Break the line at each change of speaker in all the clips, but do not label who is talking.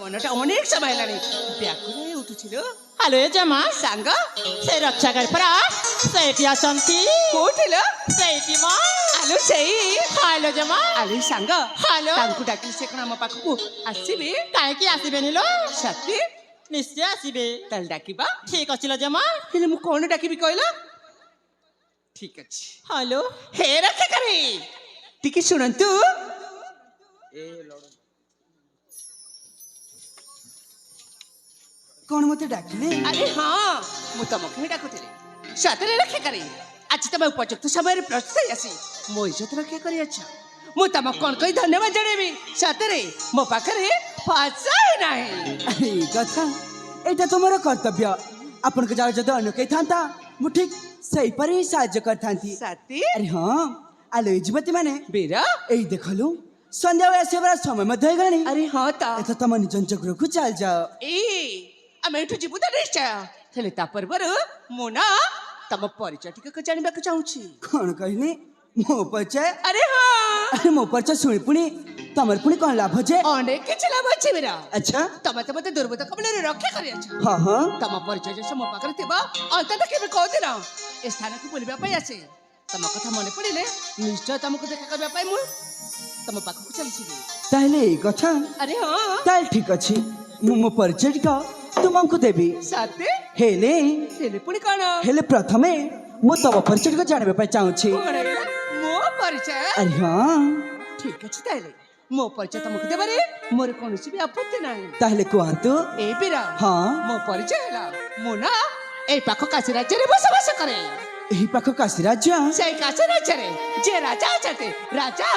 মনটা অনেক সময় লাগি ব্যাকুলে উঠুছিল।
হ্যালো জমা
সাঙ্গ
ସେ ରକ୍ଷାଗାର ପରା ସେଇଠି ଅଛନ୍ତି
କୋଉଠିଲ?
ସେଇଠି ମା
ଆଲୋ ସେଇ
ହ୍ୟାଲୋ ଜମା
ଆଲୋ ସାଙ୍ଗ
ହ୍ୟାଲୋ
ତାଙ୍କୁ ଡାକିଲି ସେ କଣ ଆମ ପାଖକୁ ଆସିବେ?
କାହିଁକି ଆସିବେନି ଲୋ
ସତେ?
ନିଶ୍ଚୟ ଆସିବେ
ତାହେଲେ ଡାକିବା।
ଠିକ ଅଛି ଲୋ ଜମା
ହେଲେ ମୁଁ କଣ ଡାକିବି କହିଲ? ଠିକ ଅଛି।
ହ୍ୟାଲୋ
ହେ ରକ୍ଷାକାରୀ ଟିକେ ଶୁଣନ୍ତୁ।
କଣ ମତେ ଡାକିଲେ?
ଆରେ ହଁ ମୁଁ ତମକୁ ହିଁ ଡାକୁଥିଲି। ସତରେ ରକ୍ଷାକାରୀ ଆଜି ତମେ ଉପଯୁକ୍ତ ସମୟରେ ପ୍ରସ୍ତୁତ ହେଇ ଆସି ମୋ ଇଜ୍ଜତ ରକ୍ଷା କରିଅଛ। ମୁଁ ତମକୁ କଣ କହି ଧନ୍ୟବାଦ ଜଣେଇବି? ସତରେ ମୋ ପାଖରେ ଭାଷା ନାହିଁ।
ଆରେ ଏଇ କଥା, ଏଇଟା ତ ମୋର କର୍ତ୍ତବ୍ୟ। ଆପଣଙ୍କ ଯାହା ଯଦି ଅନ୍ୟ କେହି ଥାନ୍ତା ମୁଁ ଠିକ ସେଇପରି ହିଁ ସାହାଯ୍ୟ କରିଥାନ୍ତି।
ସତେ?
ଆରେ ହଁ, ଆଲୋ ଏଇ ଯୁବତୀ ମାନେ
ବୀର
ଏଇ ଦେଖଲୁ ସନ୍ଧ୍ୟାବେଳେ ଆସିବାର ସମୟ ମଧ୍ୟ ହେଇଗଲାଣି।
ଆରେ ହଁ ତ
ଏଥ ତମ ନିଜ ନିଜ ଗୃହକୁ ଚାଲ ଯାଅ।
ଏଇ ଆମେ ଏଠୁ ଯିବୁ ତ ନିଶ୍ଚୟ। ହେଲେ ତା ପୂର୍ବରୁ ମୁଁ ନା ତମ ପରିଚୟ ଟିକେ ଜାଣିବାକୁ ଚାହୁଁଛି।
କଣ କହିଲି? ମୋ ପରିଚୟ?
ଆରେ ହଁ
ଆରେ ମୋ ପରିଚୟ ଶୁଣି ପୁଣି ତମର ପୁଣି କଣ ଲାଭ ଯେ?
ଅନେକ କିଛି ଲାଭ ଅଛି ବୀର।
ଆଚ୍ଛା
ତମେ ତ ମତେ ଦୁର୍ବୃତ୍ତ କବଳରେ ରକ୍ଷା କରିଅଛ।
ହଁ ହଁ
ତମ ପରିଚୟ ଯେ ମୋ ପାଖରେ ଥିବ ଅନ୍ତତଃ କେବେ କୋଉଦିନ ଏ ସ୍ଥାନକୁ ବୁଲିବା ପାଇଁ ଆସେ। ତମ କଥା ମନେ ପଡ଼ିଲେ ନିଶ୍ଚୟ ତମକୁ ଦେଖା କରିବା ପାଇଁ ମୁଁ ତମ ପାଖକୁ ଚାଲିଯିବି।
ତାହେଲେ ଏଇ କଥା।
ଆରେ ହଁ
ତାହେଲେ ଠିକ ଅଛି, ମୁଁ ମୋ ପରିଚୟ ଟିକ ତୁମକୁ ଦେବି।
ସତେ?
ହେଲେ
ହେଲେ ପୁଣି କଣ?
ହେଲେ ପ୍ରଥମେ ମୁଁ ତମ ପରିଚୟ ଟିକ ଜାଣିବା ପାଇଁ ଚାହୁଁଛି।
କଣ ହେଲା? ମୋ ପରିଚୟ?
ଆରେ ହଁ
ଠିକ ଅଛି ତାହେଲେ ମୋ ପରିଚୟ ତମକୁ ଦେବାରେ ମୋର କୌଣସି ବି ଆପତ୍ତି ନାହିଁ।
ତାହେଲେ କୁହନ୍ତୁ।
ଏ ବୀର
ହଁ
ମୋ ପରିଚୟ ହେଲା ମୁଁ ନା ଏଇ ପାଖ କାଶୀ ରାଜ୍ୟରେ ବସବାସ କରେ।
ଏହି ପାଖ କାଶୀ ରାଜ୍ୟ
ସେଇ କାଶୀ ରାଜ୍ୟରେ ଯେ ରାଜା ଅଛନ୍ତି ରାଜା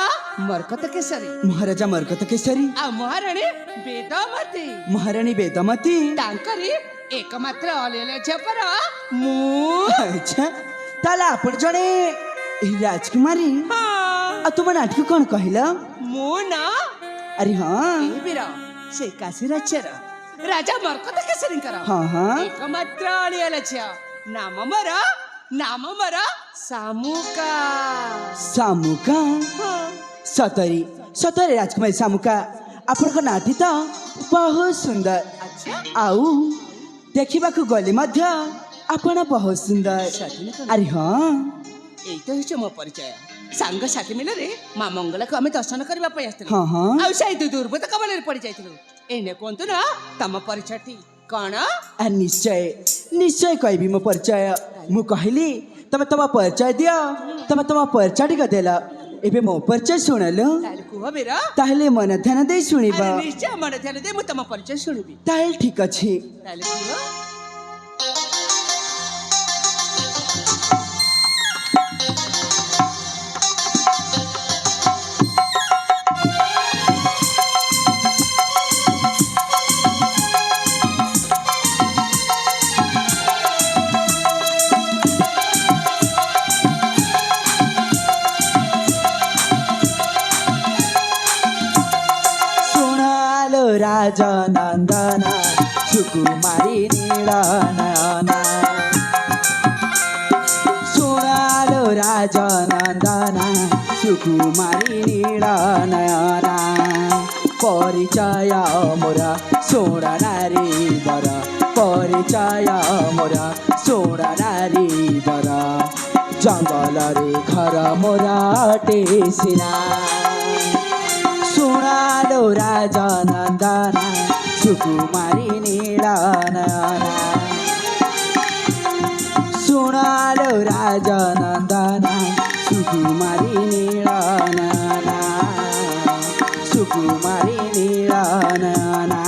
ମରକତ କେଶରୀ
ମହାରାଜା ମରକତ କେଶରୀ
ଆଉ ମହାରାଣୀ ବେଦମତୀ
ମହାରାଣୀ ବେଦମତୀ।
ତାଙ୍କରି ଏକମାତ୍ର ଅଲିଅଲିଆ ଝିଅ ପର ମୁଁ।
ଆଚ୍ଛା, ତାହେଲେ ଆପଣ ଜଣେ ଏହି ରାଜକୁମାରୀ।
ହଁ
ଆଉ ତୁମ ନାଟିକୁ କଣ କହିଲ?
ମୁଁ ନା
ଆରେ ହଁ
ଏ ବୀର ସେଇ କାଶୀ ରାଜ୍ୟର ରାଜା ମରକତ କେଶରୀଙ୍କର
ହଁ ହଁ
ଏକମାତ୍ର ଅଳିଅଲିଆ ଝିଅ। ନାମ ମୋର ଶାମୁକା।
ଶାମୁକା।
ହଁ
ସତରେ ସତରେ ରାଜକୁମାରୀ ଶାମୁକା, ଆପଣଙ୍କ ନାଟି ତ ବହୁତ ସୁନ୍ଦର।
ଆଚ୍ଛା
ଆଉ ଦେଖିବାକୁ ଗଲେ ମଧ୍ୟ ଆପଣ ବହୁତ ସୁନ୍ଦର।
ସତରେ କଣ?
ଆରେ ହଁ
ଏଇ ତ ହେଉଛି ମୋ ପରିଚୟ। ସାଙ୍ଗସାଥି ମିଳରେ ମା ମଙ୍ଗଳାକୁ ଆମେ ଦର୍ଶନ କରିବା ପାଇଁ ଆସିଥିଲୁ।
ହଁ ହଁ
ଆଉ ସେଇ ଦୁର୍ବୃତ୍ତ କବଳରେ ପଡି ଯାଇଥିଲୁ। ଏଇନେ କୁହନ୍ତୁ ନା ତମ ପରିଚୟଟି କଣ?
ଆ ନିଶ୍ଚୟ ନିଶ୍ଚୟ କହିବି ମୋ ପରିଚୟ। ମୁଁ କହିଲି ତମେ ତମ ପରିଚୟ ଦିଅ, ତମେ ତମ ପରିଚୟ ଟିକ ଦେଲ। ଏବେ ମୋ ପରିଚୟ ଶୁଣିଲୁ,
ତାହେଲେ କୁହ ବୀର।
ତାହେଲେ ମନ ଧ୍ୟାନ ଦେଇ ଶୁଣିବ।
ଆରେ ନିଶ୍ଚୟ ମନ ଧ୍ୟାନ ଦେଇ ମୁଁ ତମ ପରିଚୟ ଶୁଣିବି।
ତାହେଲେ ଠିକ ଅଛି।
ତାହେଲେ କୁହ।
ଶୁଣାଲୋ ରାଜନନ୍ଦନ ସୁକୁମାରୀ ନୀଳନୟନା। ଶୁଣାଲୋ ରାଜନନ୍ଦନ ସୁକୁମାରୀ ନୀଳନୟନା। ପରିଚୟ ମୋର ଶୁଣ ନାରୀ ବର, ପରିଚୟ ମୋର ଶୁଣ ନାରୀ ବର। ଜଙ୍ଗଲରେ ଘର ମୋର ଅଟେ ସିନା। ଶୁଣାଲୋ ରାଜନନ୍ଦନ ସୁକୁମାରୀ ନୀଳନୟନା। ଶୁଣାଲୋ ରାଜନନ୍ଦନ ସୁକୁମାରୀ ନୀଳନୟନା। ସୁକୁମାରୀ ନୀଳନୟନା।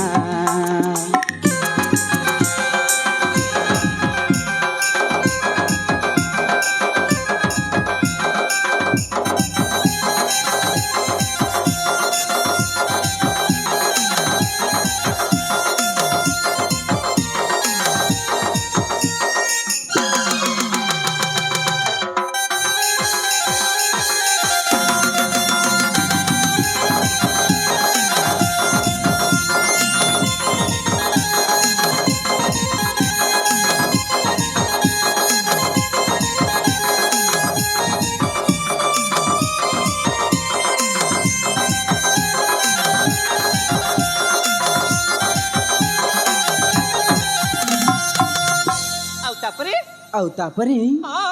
ଆଉ ତାପରେ
ହଁ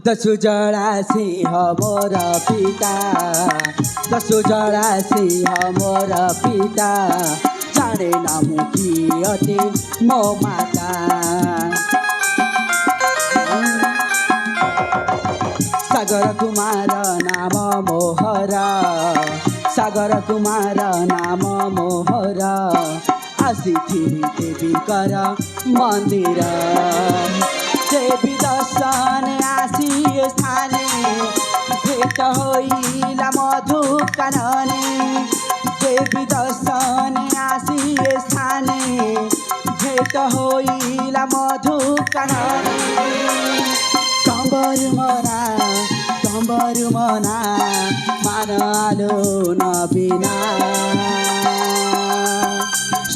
ଦସ୍ୟୁ ଜଳା ସିଂହ ମୋର ପିତା ଦସ୍ୟୁ ଜଳା ସିଂହ ମୋର ପିତା ଜାଣେ ନା ମୁଁ କି ଅଟେ ମୋ ମାତା ସାଗର କୁମାର ନାମ ମୋହର ସାଗର କୁମାର ନାମ ମୋହର ଆସିଥିଲି ଦେବୀଙ୍କର ମନ୍ଦିର ଦେବୀ ଦର୍ଶନ ଆସି ସ୍ଥାନେ ଭେଟ ହୋଇଲା ମଧୁ କାନନେ ଦେବୀ ଦର୍ଶନ ଆସି ସ୍ଥାନେ ଭେଟ ହୋଇଲା ମଧୁ କାନନେ কম্বর মনা মান আলো নবীনা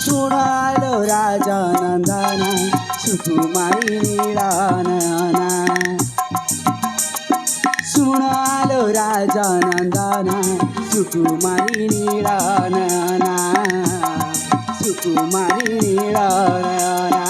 শুনালো রাজা নন্দনা সুকুমারী নীলাননা শুনালো রাজা নন্দনা সুকুমারী নীলাননা সুকুমারী নীলাননা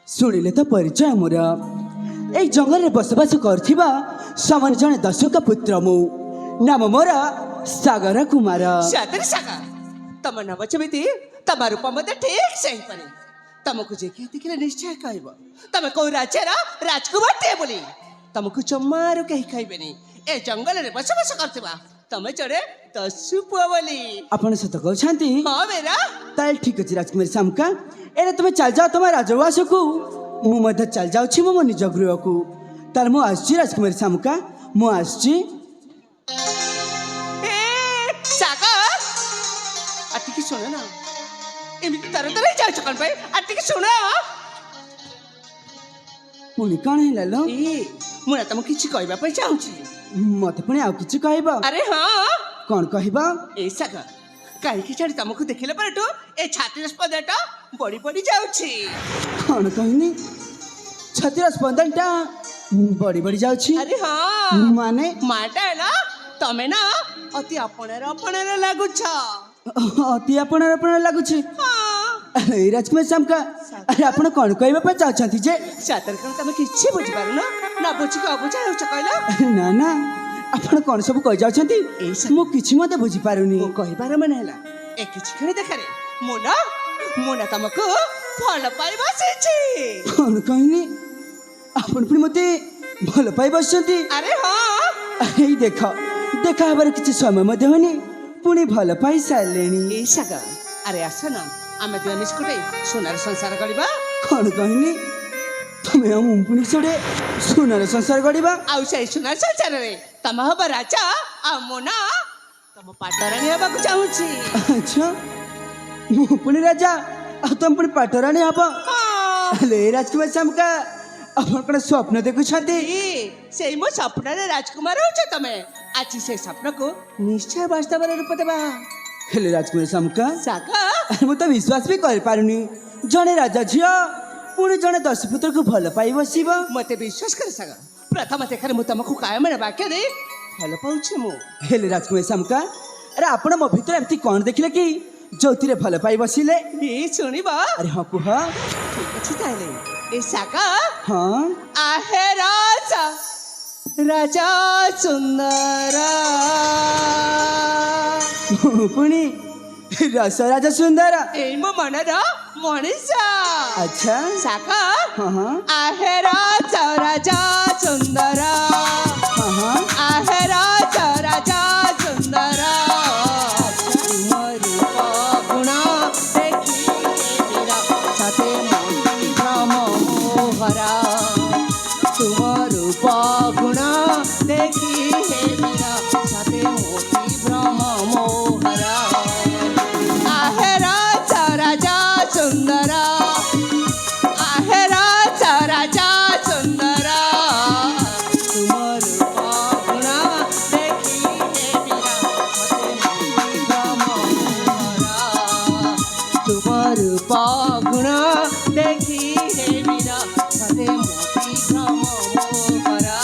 ଶୁଣିଲେ ତ ପରିଚୟ ମୋର ଏଇ ଜଙ୍ଗଲରେ ବସବାସ କରୁଥିବା ସମାନ ଜଣେ ଦସ୍ୟୁଙ୍କ ପୁତ୍ର ମୁଁ ନାମ ମୋର ସାଗର କୁମାର
ସତରେ ସାଗର ତମ ନାମ ଯେମିତି ତମ ରୂପ ମଧ୍ୟ ଠିକ ସେହିପରି ତମକୁ ଯେ କିଏ ଦେଖିଲେ ନିଶ୍ଚୟ କହିବ ତମେ କୋଉ ରାଜ୍ୟର ରାଜକୁମାରଟିଏ ବୋଲି ତମକୁ ଜମାରୁ କେହି କହିବେନି ଏ ଜଙ୍ଗଲରେ ବସବାସ କରୁଥିବା ତମେ ଜଣେ ଦସ୍ୟୁ ପୁଅ ବୋଲି
ଆପଣ ସତ କହୁଛନ୍ତି
ହଁ ବେରା
ତାହେଲେ ଠିକ ଅଛି ରାଜକୁମାରୀ ଶାମୁକା ଏରେ ତୁମେ ଚାଲିଯାଅ ତମ ରାଜଉଆସକୁ ମୁଁ ମଧ୍ୟ ଚାଲିଯାଉଛି ମୋ ନିଜ ଗୃହକୁ ତାହେଲେ ମୁଁ ଆସୁଛି ରାଜକୁମାରୀ ଶାମୁକା ମୁଁ ଆସୁଛି
ସାଗର ଆଉ ଟିକେ ଶୁଣ ନା ଏମିତି ତର ତର ଯାଉଛ କ'ଣ ପାଇଁ ଆଉ ଟିକେ ଶୁଣ
ପୁଣି କ'ଣ ହେଲା ଲୋ
ମୁଁ ନା ତମକୁ କିଛି କହିବା ପାଇଁ ଚାହୁଁଛି
ମତେ ପୁଣି ଆଉ କିଛି କହିବ
ଆରେ ହଁ
କ'ଣ କହିବ
ଏ ସାଗର କାହିଁକି ଛାଡ଼ି ତମକୁ ଦେଖିଲା ପରଠୁ ଏ ଛାତିର ସ୍ପନ୍ଦନଟା ବଢି ବଢି ଯାଉଛି
କ'ଣ କହିନି ଛାତିର ସ୍ପନ୍ଦନଟା ବଢି ବଢି ଯାଉଛି
ଆରେ ହଁ
ମାନେ
ମାଟା ହେଲା ତମେ ନା ଅତି ଆପଣାର ଲାଗୁଛ
ଅତି ଆପଣ ଲାଗୁଛି
ହଁ
ଏଇ ରାଜକୁମାରୀ ଶାମୁକା ଆରେ ଆପଣ କ'ଣ କହିବା ପାଇଁ ଚାହୁଁଛନ୍ତି ଯେ
ସତରେ କ'ଣ ତମେ କିଛି ବୁଝିପାରୁନ ନା ବୁଝିକି ଅବୁଝା ହେଉଛ କହିଲ
ନା ନା ଆପଣ କ'ଣ ସବୁ କହିଯାଉଛନ୍ତି ମୁଁ କିଛି ମଧ୍ୟ ବୁଝିପାରୁନି
ମୁଁ କହିବାର ମାନେ ହେଲା ଏ କିଛି କ୍ଷଣ ଦେଖାରେ ମୁଁ ନା ତମକୁ ଭଲ ପାଇ ବସିଛି
କ'ଣ କହିନି ଆପଣ ପୁଣି ମୋତେ ଭଲ ପାଇ ବସିଛନ୍ତି
ଆରେ ହଁ
ଏଇ ଦେଖା ହେବାର କିଛି ସମୟ ମଧ୍ୟ ହଉନି ପୁଣି ଭଲ ପାଇ ସାରିଲେଣି
ଏଇ ସାଗର ଆରେ ଆସ ନା ଆମେ ଦୁଇ ମିଶି ସୁନାର ସଂସାର କରିବା
କ'ଣ କହିନି ତମେ ଆଉ ମୁଁ ପୁଣି ସେଠି ସୁନାର ସଂସାର କରିବା
ଆଉ ସେଇ ସୁନାର ସଂସାରରେ ତମ ହବ ରାଜା ଆଉ ମୁଁ ନା ତମ ପାଟରାଣୀ ହେବାକୁ ଚାହୁଁଛି
ଆଚ୍ଛା ମୁଁ ପୁଣି ରାଜା ଆଉ ତମେ ପୁଣି ପାଟରାଣୀ ହବ ହେଲେ ରାଜକୁମାରୀ ଶାମୁକା ଆପଣ କ'ଣ ସ୍ୱପ୍ନ ଦେଖୁଛନ୍ତି
ସେଇ ମୋ ସ୍ୱପ୍ନରେ ରାଜକୁମାର ହଉଛ ତମେ ଆଜି ସେ ସ୍ୱପ୍ନକୁ ନିଶ୍ଚୟ ବାସ୍ତବରେ ରୂପ ଦେବା
ହେଲେ ରାଜକୁମାରୀ ଶାମୁକା
ସାଗର
ମୁଁ ତ ବିଶ୍ୱାସ ବି କରିପାରୁନି ଜଣେ ରାଜା ଝିଅ ପୁଣି ଜଣେ ଦସ୍ୟୁପୁତ୍ରକୁ ଭଲ ପାଇ ବସିବ
ମତେ ବିଶ୍ୱାସ କରେ ସାଗର ପ୍ରଥମ ଦେଖାରେ ମୁଁ ତମକୁ କାୟମରେ ବାକ୍ୟ ଦେଇ ଭଲ ପାଉଛି ମୁଁ
ହେଲେ ରାଜକୁମାରୀ ଶାମୁକା ଆରେ ଆପଣ ମୋ ଭିତରେ ଏମିତି କ'ଣ ଦେଖିଲେ କି ଯୋଉଥିରେ ଭଲ ପାଇ ବସିଲେ
ଏ ଶୁଣିବ
ଆରେ ହଁ କୁହ
ଠିକ ଅଛି ତାହେଲେ ଏ ଶାଗ
ହଁ
आहे राजा राजा सुंदर
ପୁଣି ରସରାଜ ସୁନ୍ଦର
ଏଇ ମୋ ମନର ମଣିଷ
ଆଚ୍ଛା
ଶାଗ
ହଁ ହଁ
आहे राजा राजा सुंदर
ହଁ ହଁ
आहे राजा राजा सुंदर तुम रूप गुण देखी मेरा साथे मोती भ्रम मोहरा तुम रूप गुण देखी हे मेरा साथे मोती भ्रम मोहरा आहे राजा राजा सुंदर आहे राजा राजा सुंदर तुम रूप गुण देखी हे मेरा साथे मोती भ्रम मोहरा तुम रूप गुण देखी हे मेरा साथे मोती भ्रम मोहरा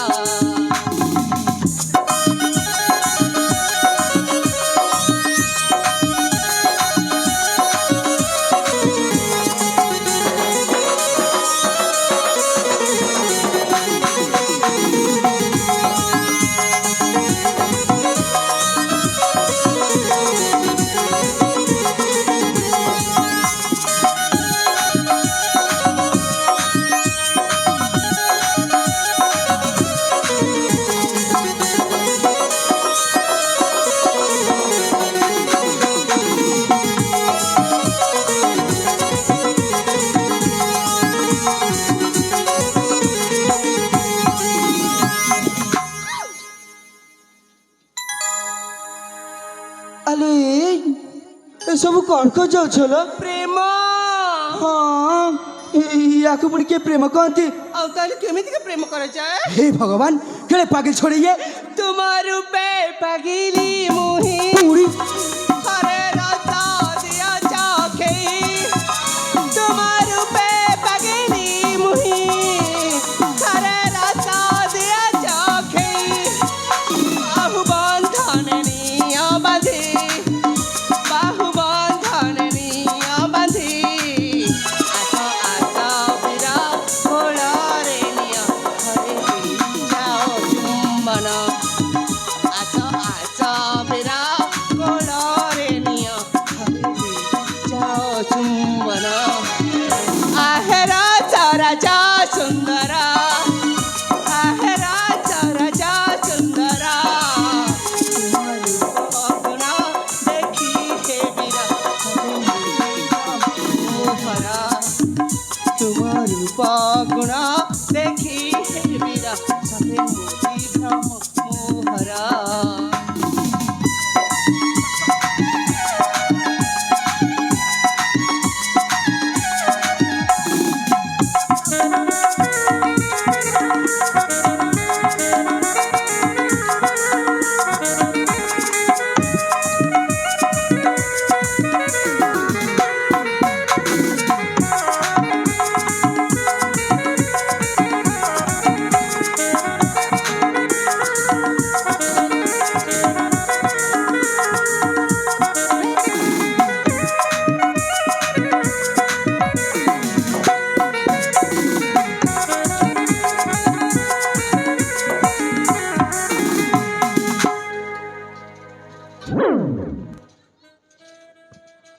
ଆଲେ ଏସବୁ କ'ଣ କ'ଣ ଯାଉଛ
ପ୍ରେମ
ହଁ ୟାକୁ ପୁଣି କିଏ ପ୍ରେମ କହନ୍ତି
ଆଉ ତାହେଲେ କେମିତିକା ପ୍ରେମ କରାଯାଏ
ହେ ଭଗବାନ କେଳେ ପାଗିଲ ଛଡ଼ିଏ
तुम रूपे पगिली मुही
ପୁଣି
हरे रता दिया चाखे तुम रूपे पगिली मुही हरे रता दिया चाखे बाहु बंधन निया बांधी बाहु बंधन निया बांधी आसा आसा बिरा कोलारे निया हरे जाओ चुम्बन आसा आसा बिरा कोलारे निया हरे जाओ चुम्बन आहे राजा राजा सुंदर आहे राजा राजा सुंदर तुम्हारी गुण देखी हे वीरा मोहरा तुम्हारी गुण देखी हे वीरा सभे मोती भ्रम मोहरा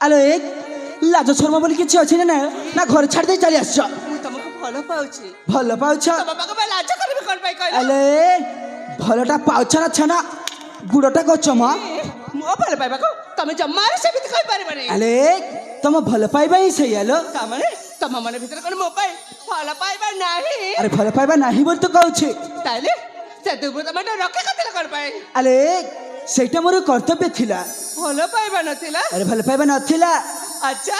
ଆଲୋ ଲାଜ ଶର୍ମା ବୋଲି କିଛି ଅଛି ନା ନା ଘରେ ଛାଡ଼ି ଦେଇ ଚାଲି ଆସିଛ
ମୁଁ ତମକୁ ଭଲ ପାଉଛି
ଭଲ ପାଉଛ
ତମ ପାଖ ଲାଜ କରିବି କଣ ପାଇଁ କହିଲ
ଆଲେ ଭଲଟା ପାଉଛ ନା ଛାନା ଗୁଡ଼ଟା କରୁଛ ମା
ମୋ ଭଲ ପାଇବାକୁ ତମେ ଜମାରେ ସେମିତି କହିପାରିବନି
ଆଲେ ତମ ଭଲ ପାଇବା ହିଁ ସେଇ ଆଲୋ
ତାମାନେ ତମ ମନ ଭିତରେ କଣ ମୋ ପାଇଁ ଭଲ ପାଇବା ନାହିଁ
ଆରେ ଭଲ ପାଇବା ନାହିଁ ବୋଲି ତ କହୁଛି
ତାହେଲେ ସେ ଦୁର୍ବୃତ୍ତ ମାନେ ରକ୍ଷା କରିଥିଲେ କଣ ପାଇଁ
ଆଲେ ସେଇଟା ମୋର କର୍ତ୍ତବ୍ୟ ଥିଲା
ଭଲ ପାଇବା ନଥିଲା
ଆରେ ଭଲ ପାଇବା ନଥିଲା
ଆଚ୍ଛା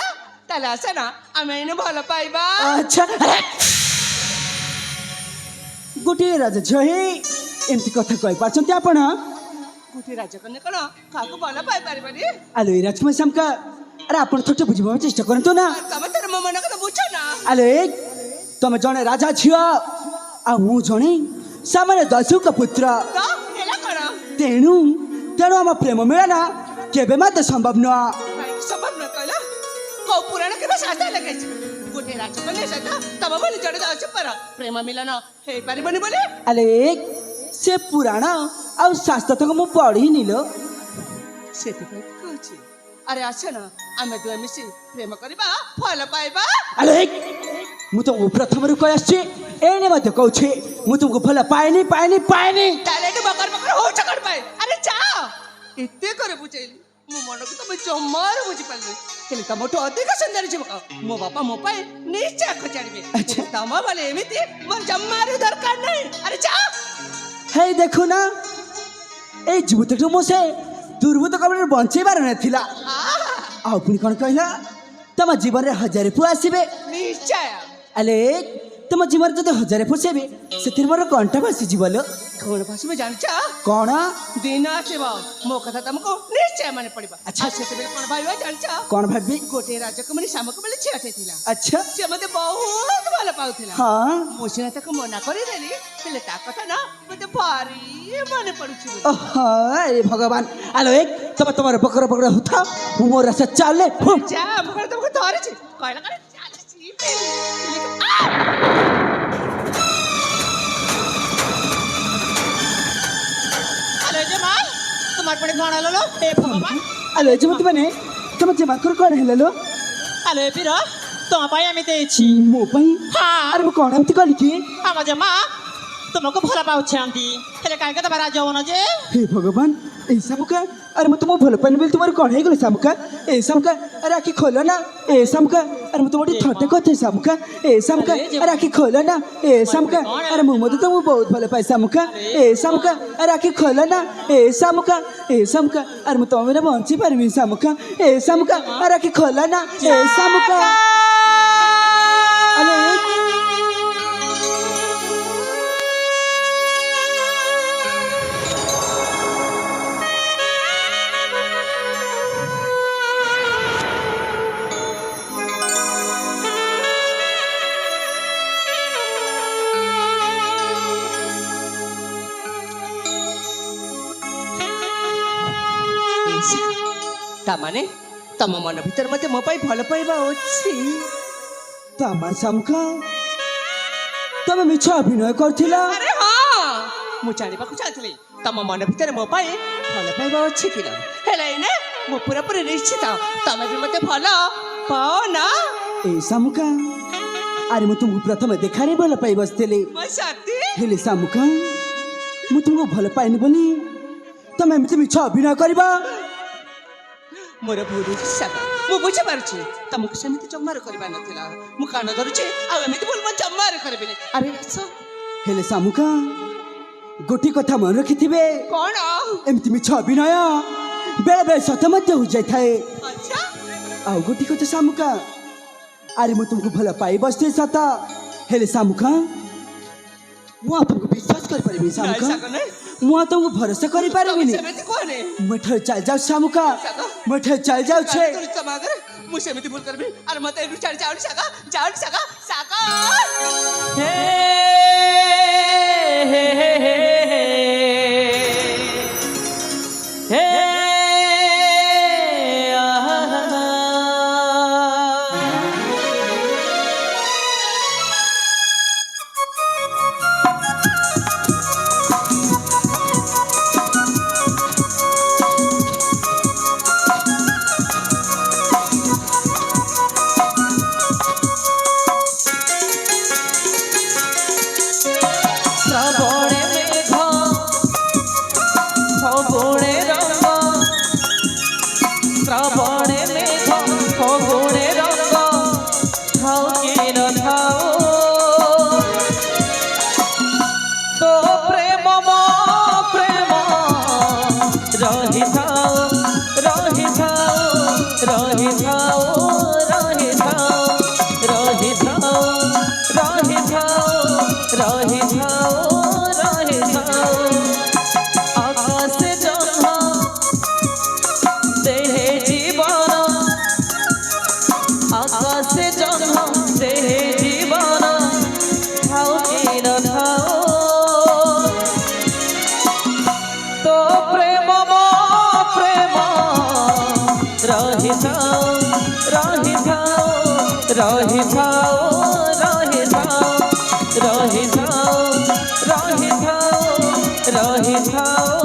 ତାହେଲେ ଆସ ନା ଆମେ ଏଇନେ ଭଲ ପାଇବା
ଆଚ୍ଛା ଗୋଟିଏ ରାଜା ଝିଅ ହିଁ ଏମିତି କଥା କହିପାରୁଛନ୍ତି ଆପଣ
ଗୋଟିଏ ରାଜକନ୍ୟା କଣ କାହାକୁ ଭଲ ପାଇପାରିବନି
ଆଲୋ ଏ ରାଜକୁମାର ସାମକା ଆରେ ଆପଣ ଥୋଟେ ବୁଝିବାକୁ ଚେଷ୍ଟା କରନ୍ତୁ ନା
ତମେ ତାର ମୋ ମନ କଥା ବୁଝ ନା
ଆଲେ ତମେ ଜଣେ ରାଜା ଝିଅ ଆଉ ମୁଁ ଜଣେ ସାମାନ୍ୟ ଦସ୍ୟୁଙ୍କ ପୁତ୍ର
ତ ହେଲା କଣ
ତେଣୁ ଆମ ପ୍ରେମ ମିଳନ କେବେ ମଧ୍ୟ ସମ୍ଭବ ନୁହଁ
କାହିଁକି ସମ୍ଭବ ନୁହେଁ ପୁରାଣ କେବେ ଶାସ୍ତ୍ର ଲେଖିଛି ଗୋଟେ ରାଜକନ୍ୟା ସହିତ ତମ ବୋଲି ଜଣେ ଅଚୁପର ପ୍ରେମ ମିଳନ ହେଇପାରିବନି ବୋଲି
ଆରେ ସେ ପୁରାଣ ଆଉ ଶାସ୍ତ୍ର ତକ ମୁଁ ପଢିନି ଲୋ।
ସେଥିପାଇଁ ତ କହୁଛି ଆରେ ଆସ ନା ଆମେ ଦୁହେଁ ମିଶି ପ୍ରେମ କରିବା ଭଲ ପାଇବା।
ଆରେ ମୁଁ ତୁମକୁ ପ୍ରଥମରୁ କହି ଆସିଛି ଏଇନେ ମଧ୍ୟ କହୁଛି ମୁଁ ତୁମକୁ ଭଲ ପାଏନି ପାଏନି ପାଏନି।
ତାହେଲେ ଏଠି ବକର ବକର ହଉଛ କଣ ପାଇଁ? ଆରେ ଯାଅ ଏତେ করে ବୁଝେଇଲି ମୋ ମନକୁ ତମେ ଜମାରୁ ବୁଝିପାରିଲି ହେଲେ ତମଠୁ ଅଧିକ ସୁନ୍ଦର ଯୁବକ ମୋ ବାପା ମୋ ପାଇଁ ନିଶ୍ଚୟ ଖୋଜାଡ଼ିବେ।
ଆଚ୍ଛା।
ତମ ଭଳି ଏମିତି ମୋର ଜମାରୁ ଦରକାର ନାହିଁ। ଆରେ ଯାଅ।
ହେଇ ଦେଖୁ ନା ଏଇ ଯୁବତକୁ ମୁଁ ସେ ଦୁର୍ବୃତ୍ତ କବଳରେ ବଞ୍ଚେଇବାର ନଥିଲା ଆଉ ପୁଣି କ'ଣ କହିଲା ତମ ଜୀବନରେ 1000 ପୁଅ ଆସିବେ।
ନିଶ୍ଚୟ
ଆଲେ ତମ ଜୀବନରେ ଯଦି 1000 ପୋଷେଇବେ ସେଥିରେ ମୋର କଣ୍ଟା ଭାସିଯିବ ଲୋ।
କଣ ଭାସିବ ଜାଣିଛ?
କ'ଣ
ଦିନ ଆସିବ ମୋ କଥା ତମକୁ ନିଶ୍ଚୟ ମନେ ପଡିବ।
ଆଚ୍ଛା।
ଆଉ ସେତେବେଳେ କଣ ଭାବିବ ଜାଣିଛ?
କ'ଣ ଭାବିବି?
ଗୋଟିଏ ରାଜକୁମାରୀ ଶାମକୁ ବେଳେ ଝିଅଟେ ଥିଲା
ଆଚ୍ଛା
ସେ ମତେ ବହୁତ ଭଲ ପାଉଥିଲା।
ହଁ
ମୁଁ ସିନା ତାକୁ ମନା କରିଦେଲି ହେଲେ ତା କଥା ନା ମତେ ଭାରି ମନେ ପଡୁଛି ବୋଲି।
ଓହୋ ଏ ଭଗବାନ ଆଲୋ ତମେ ତମର ବକର ବକର ହଉଥାଅ ମୁଁ ମୋ ରାସ୍ତା ଚାଲେ।
ଯା ମୁଁ କଣ ତମକୁ ଧରିଛି କହିଲା କଣ ଚାଲିଛି
আলো জামাই তোমার পরে ঘন হলো হে ভগবান
আলো এই যেমন মানে ତମ ଜେମାଙ୍କର କ'ଣ ହେଲା ଲୋ?
আলো পির তোমার পাই আমি দেইছি
ମୋ ପାଇଁ
হ্যাঁ
ଆରେ ମୁଁ କ'ଣ ଏମିତି କଲି କି?
আমার জামা তোমাকে ভাল পাউছান্তি হেলে কাইকে তোমার রাজ হবো না যে
हे भगवान ए शामुका अरे मैं तुमको भल पानी बोली तुम्हारे कौन है गले शामुका ए शामुका अरे आखि खोलो ना ए शामुका अरे मैं तुम्हारी थटे कहते शामुका ए शामुका अरे आखि खोलो ना ए शामुका अरे मैं मत तुमको बहुत भल पाए शामुका ए शामुका अरे आखि खोलो ना ए शामुका अरे मैं तुम्हें बंची पारबी शामुका ए शामुका अरे आखि खोलो ना ए शामुका अरे
ତାମାନେ ତମ ମନ ଭିତରେ ମତେ ମୋ ପାଇଁ ଭଲ ପାଇବା ଅଛି।
तमा शामुका तमे मिछ अभिनय करथिला।
ଆରେ ହଁ ମୁଁ ଜାଣିବାକୁ ଚାହୁଁଥିଲି ତମ ମନ ଭିତରେ ମୋ ପାଇଁ ଭଲ ପାଇବା ଅଛି କି ନା ହେଲେ ଏଇନେ ମୁଁ ପୁରାପୁରି ନିଶ୍ଚିତ ତମେ ବି ମତେ ଭଲ ପାଅ ନା।
ए शामुका अरे मैं तुमको प्रथम देखारे भल पाई बसथिली
ମୋ ସାଥୀ
हेले शामुका मैं तुमको भल पाइनी बोली तमे एमिति मिछ अभिनय करबा।
ମୋର ଭୁଲ ସାଗ ମୁଁ ବୁଝିପାରୁଛି ତମକୁ ସେମିତି ଜମାରୁ କରିବା ନଥିଲା ମୁଁ କାନ ଧରୁଛି ଆଉ ଏମିତି ଭୁଲ ମୁଁ ଜମାରୁ କରିବିନି। ଆରେ ଆସ
हेले शामुका गोटी कथा मन रखिथिबे
କଣ?
एमिति मिछ अभिनय बेले बेले सत मध्य हो जाय थाए।
ଆଚ୍ଛା
आउ गोटी कथा शामुका अरे मैं तुमको भल पाई बसथि सत हेले शामुका मैं तुमको विश्वास कर परिबी
ନାଇଁ
शामुका
ସାଗ ନାଇଁ
मैं तुमको भरोसा करि
ତମେ
पारिबिनी।
ସେମିତି କୁହନି
मठ चल जाओ शामुका मठ चल जाओ छे
ତମ ଆଗରେ ମୁଁ ସେମିତି ଭୁଲ କରିବି ଆରେ ମତେ ଏଠୁ ଛାଡ଼ି ଯାଉନି ସାଗ ଯାଉନି ସାଗ ସାଗ
হে হে হে হে হে শ্রাবণে মেঘ ফগুণে রঙ্গ শ্রাবণে মেঘ ফগুণে রঙ্গ থাও কি ন থাও তো প্রেম মো প্রেম রহিথাও রহিথাও রহিথাও রহিথাও রহিথাও রহিথাও রহিথাও রহিথাও আকাশে জন্ম দেহে জীবন আকাশে জন্ম দেহে জীবন থাও কি ন থাও তো প্রেম মো প্রেম রহি
ରହିଥାଉ ରହିଥାଉ ରହିଥାଉ ରହିଥାଉ ରହିଥାଉ ରହିଥାଉ ରହିଥାଉ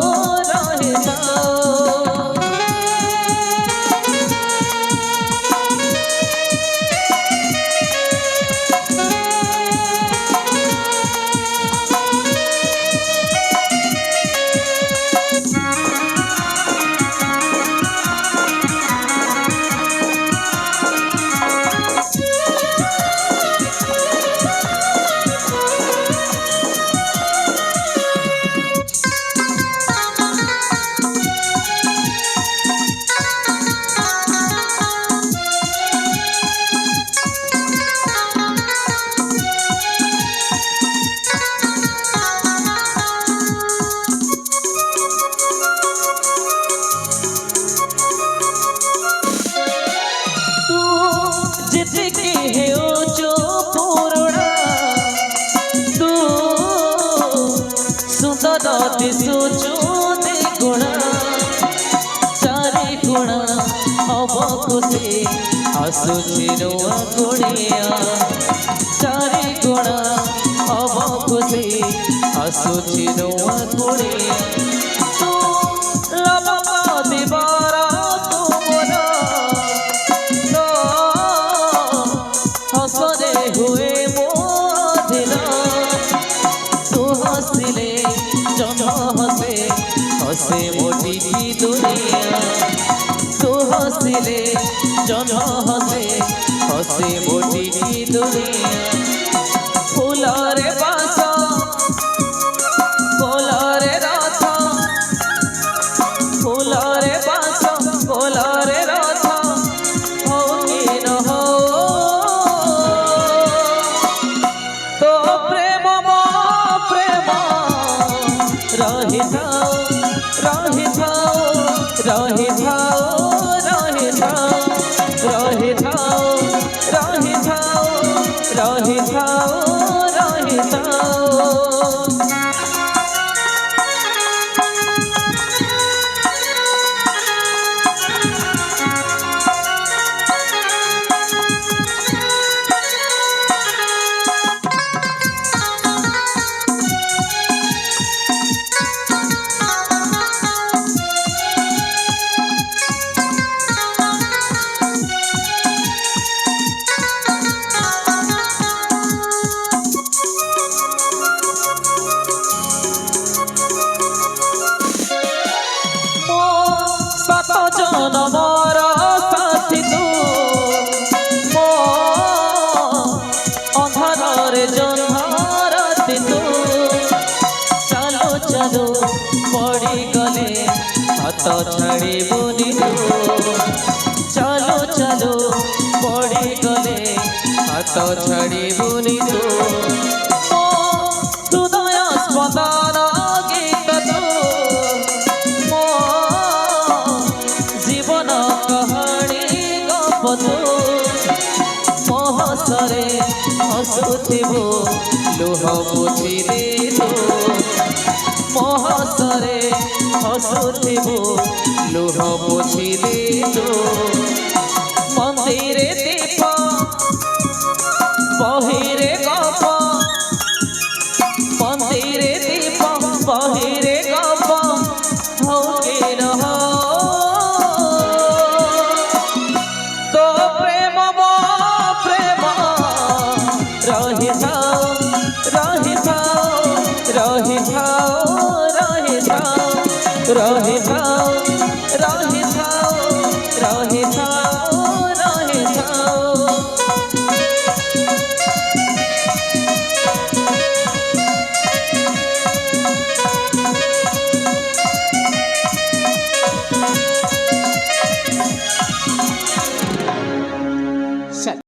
जितके हो जो पुरुणा तू सुंदर दिशुचु गुण चारि गुण हब खुशी आसुची नुआ गुणिया चारि गुण हब खुशी आसुची नुआ गुणिया तू लभ दिवार तुमरा हसरे हुए मोदिल तू हसिले जन हसे हसे मोटी की दुनिया तू हसिले जन हसे हसे मोटी की दुनिया फूलरे बास फूलरे रथ फूलरे बास फूलरे रथ हो कि न हो तो प्रेम मो प्रेम रहिथाओ रहिथाओ रहिथाओ रहिथाओ रहिथाओ रहिथाओ रहिथाओ रहिथाओ सात जनमर साथी तू मो अंधार जन्मार तू चालो चालो पड़ी गले हाथ छाड़ी बुनी तू चालो चालो पड़ी गले हाथ छाड़ी बुनी तू मो हृदय स्पंदन गीत तू मो जीवन कहानी गपतु महसरे हसुथिबु लुह बुझी देतु महसरे हसुथिबु लुह बुझी देतु मंदिरे दीप बहिरे गप मंदिरे दीप बहिरे गप हो कि न हो तो प्रेम मो प्रेम रहिथाओ रहिथाओ रहिथाओ रहिथाओ रहिथाओ